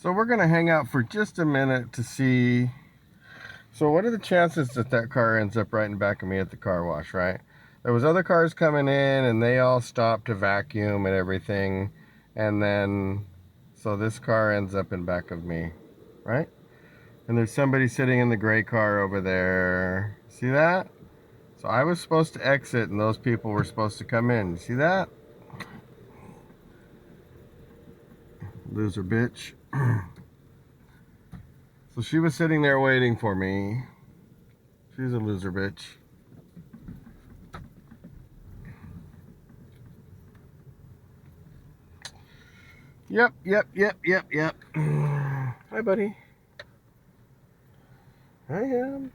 So we're gonna hang out for just a minute to see. So what are the chances that that car ends up right in back of me at the car wash, right? There was other cars coming in and they all stopped to vacuum and everything. And then, so this car ends up in back of me, right? And there's somebody sitting in the gray car over there. See that? So I was supposed to exit and those people were supposed to come in. See that? Loser bitch. So she was sitting there waiting for me. She's a loser bitch. Yep. Hi, buddy. I am.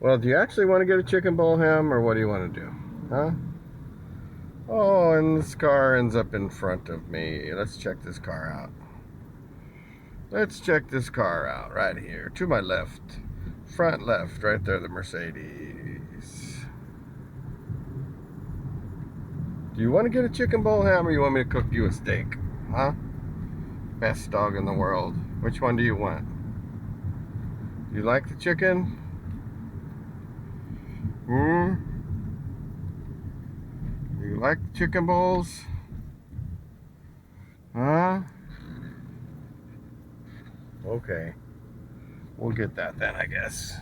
Well, do you actually want to get a chicken bowl ham, or what do you want to do? Huh? Oh, and this car ends up in front of me. Let's check this car out. Let's check this car out right here. To my left. Front left, right there, the Mercedes. Do you want to get a chicken bowl ham, or you want me to cook you a steak? Huh? Best dog in the world. Which one do you want? Do you like the chicken? Do you like the chicken bowls? Huh? Okay. We'll get that then, I guess.